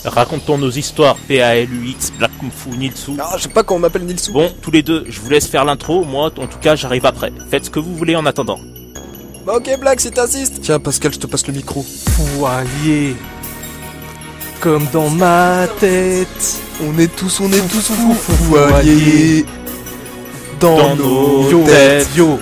Raconte-toi nos histoires, PALUX, Black Kung Fu, Nilsu. Ah, je sais pas comment on m'appelle Nilsu. Bon, tous les deux, je vous laisse faire l'intro, moi, en tout cas, j'arrive après. Faites ce que vous voulez en attendant. Bah ok Black, si t'insistes. Tiens Pascal, je te passe le micro. Foyer, comme dans ma tête. On est tous foyer dans nos têtes. Yo.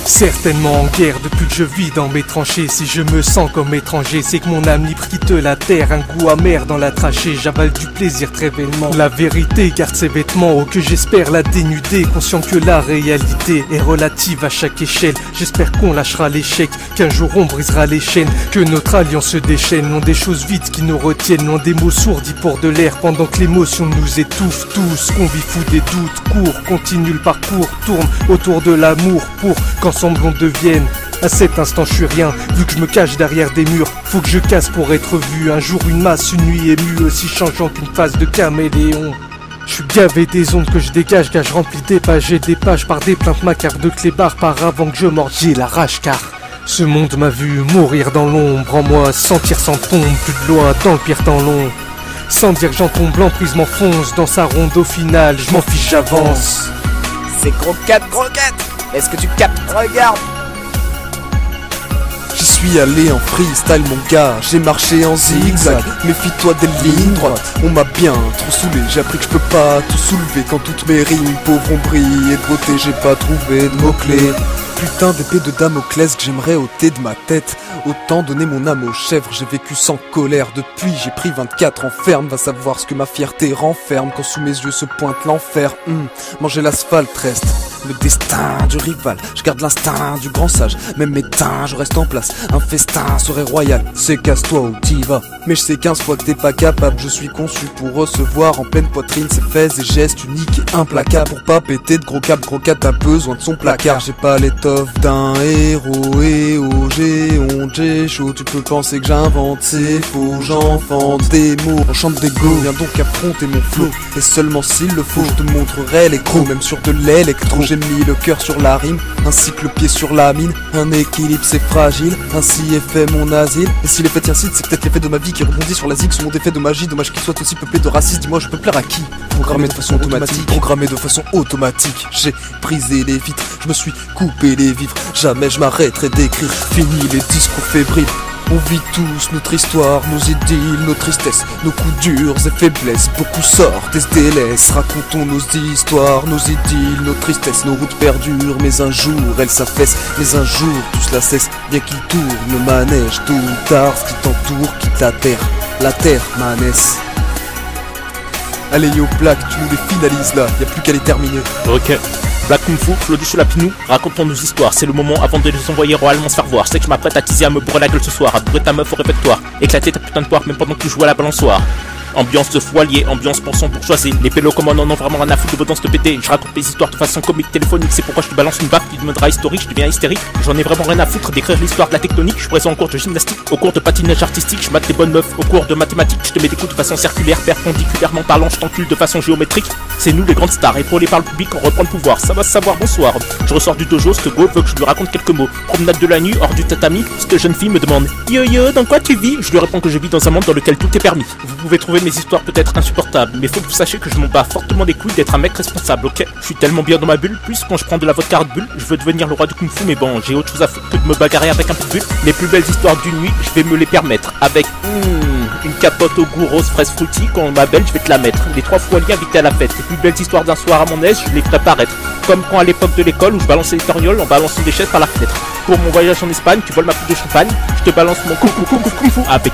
Certainement en guerre depuis que je vis dans mes tranchées. Si je me sens comme étranger, c'est que mon âme libre quitte la terre. Un goût amer dans la trachée, j'avale du plaisir très vainement. La vérité garde ses vêtements, oh que j'espère la dénuder. Conscient que la réalité est relative à chaque échelle. J'espère qu'on lâchera l'échec, qu'un jour on brisera les chaînes, que notre alliance se déchaîne. Loin des choses vides qui nous retiennent, loin des mots sourds dits pour de l'air. Pendant que l'émotion nous étouffe tous, qu'on vit fou des doutes. Cours, continue le parcours, tourne autour de l'amour pour qu'ensemble on devienne. À cet instant je suis rien, vu que je me cache derrière des murs. Faut que je casse pour être vu. Un jour une masse, une nuit émue, aussi changeant qu'une phase de caméléon. Je suis gavé des ondes que je dégage, car je remplis des pages et des pages par des plaintes macabres de clébards. Par avant que je morde, j'ai la rage car ce monde m'a vu mourir dans l'ombre. En moi sentir sans tombe, plus de loi dans le pire temps long. Sans dire que j'en tombe, l'emprise m'enfonce dans sa ronde au final, je m'en fiche, j'avance. C'est croquette. Est-ce que tu captes? Regarde. J'y suis allé en freestyle mon gars, j'ai marché en zigzag. Méfie-toi des lignes droites, on m'a bien trop saoulé. J'ai appris que je peux pas tout soulever quand toutes mes rimes pauvres ont brillé de beauté. J'ai pas trouvé de mots-clés. Putain d'épée de Damoclès que j'aimerais ôter de ma tête. Autant donner mon âme aux chèvres, j'ai vécu sans colère. Depuis j'ai pris 24 en ferme, va savoir ce que ma fierté renferme. Quand sous mes yeux se pointe l'enfer, manger l'asphalte reste le destin du rival. Je garde l'instinct du grand sage, même éteint, je reste en place. Un festin serait royal, c'est casse-toi ou t'y vas. Mais je sais 15 fois que t'es pas capable, je suis conçu pour recevoir en pleine poitrine ces faits et gestes uniques et implacables. Pour pas péter de gros câbles, t'as besoin de son placard. J'ai pas l'étoffe d'un héros et au géant, j'ai chaud. Tu peux penser que j'invente, c'est faux, j'enfante des mots, enchante d'ego. Viens donc affronter mon flow, et seulement s'il le faut, je te montrerai les crocs, même sur de l'électro. J'ai mis le cœur sur la rime, ainsi que le pied sur la mine. Un équilibre c'est fragile, ainsi est fait mon asile. Et si l'effet tient site, c'est peut-être l'effet de ma vie qui rebondit sur la zig, sur mon défait de magie. Dommage qu'il soit aussi peuplé de racisme, dis-moi je peux plaire à qui? Programmé de façon automatique, j'ai brisé les vitres, je me suis coupé les vivres. Jamais je m'arrêterai d'écrire, fini les discours fébriles. On vit tous notre histoire, nos idylles, nos tristesses, nos coups durs et faiblesses. Beaucoup sortent et se délaissent. Racontons nos histoires, nos idylles, nos tristesses. Nos routes perdurent, mais un jour elles s'affaissent. Mais un jour tout cela cesse, bien qu'il tourne le manège. Tôt ou tard, ce qui t'entoure quitte la terre manesse. Allez yo Black, tu nous les finalises là, y a plus qu'à les terminer. Ok. Black Kung Fu, Claudius sur la Pinou, raconte-toi nos histoires, c'est le moment avant de les envoyer royalement se faire voir. Je sais que je m'apprête à teaser à me bourrer la gueule ce soir, à bourrer ta meuf au répertoire, éclater ta putain de poire même pendant que tu joues à la balançoire. Ambiance de foilier, ambiance pour son bourgeoisie. Les pélos comme on en ont vraiment rien à foutre de vos danses de pété. Je raconte mes histoires de façon comique téléphonique. C'est pourquoi je te balance une baffe qui deviendra historique. Je deviens hystérique. J'en ai vraiment rien à foutre d'écrire l'histoire de la tectonique. Je suis présent en cours de gymnastique, au cours de patinage artistique. Je mate les bonnes meufs au cours de mathématiques. Je te mets des coups de façon circulaire, perpendiculairement parlant. Je t'encule de façon géométrique. C'est nous les grandes stars. Et pour les par le public, on reprend le pouvoir. Ça va se savoir, bonsoir. Je ressors du dojo, ce go veut que je lui raconte quelques mots. Promenade de la nuit, hors du tatami. Cette jeune fille me demande yo yo, dans quoi tu vis? Je lui réponds que je vis dans un monde dans lequel tout est permis. Vous pouvez trouver mes histoires peut-être insupportable, mais faut que vous sachiez que je m'en bats fortement les couilles d'être un mec responsable, ok? Je suis tellement bien dans ma bulle, plus quand je prends de la vodka Red Bull, je veux devenir le roi du kung fu, mais bon, j'ai autre chose à foutre que de me bagarrer avec un pitbull. Les plus belles histoires d'une nuit, je vais me les permettre, avec une capote au goût rose fraise fruity, quand on m'appelle, je vais te la mettre. Les 3 foiliers invités à la fête, les plus belles histoires d'un soir à mon aise, je les ferai paraître. Comme quand à l'époque de l'école où je balançais les torgnoles en balançant des chaises par la fenêtre. Pour mon voyage en Espagne, tu voles ma coupe de champagne, je te balance mon kung fu avec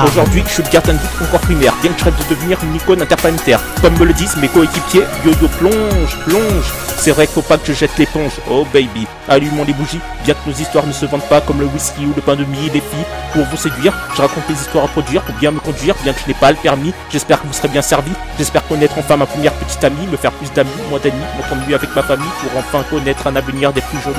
Aujourd'hui, je suis le gardien de but encore primaire, bien que je rêve de devenir une icône interplanétaire. Comme me le disent mes coéquipiers, yo-yo plonge. C'est vrai qu'il faut pas que je jette l'éponge, oh baby. Allumons les bougies, bien que nos histoires ne se vendent pas comme le whisky ou le pain de mie, les filles. Pour vous séduire, je raconte les histoires à produire pour bien me conduire, bien que je n'ai pas le permis. J'espère que vous serez bien servis. J'espère connaître enfin ma première petite amie, me faire plus d'amis, moins d'ennemis, m'entendre mieux avec ma famille pour enfin connaître un avenir des plus jolis.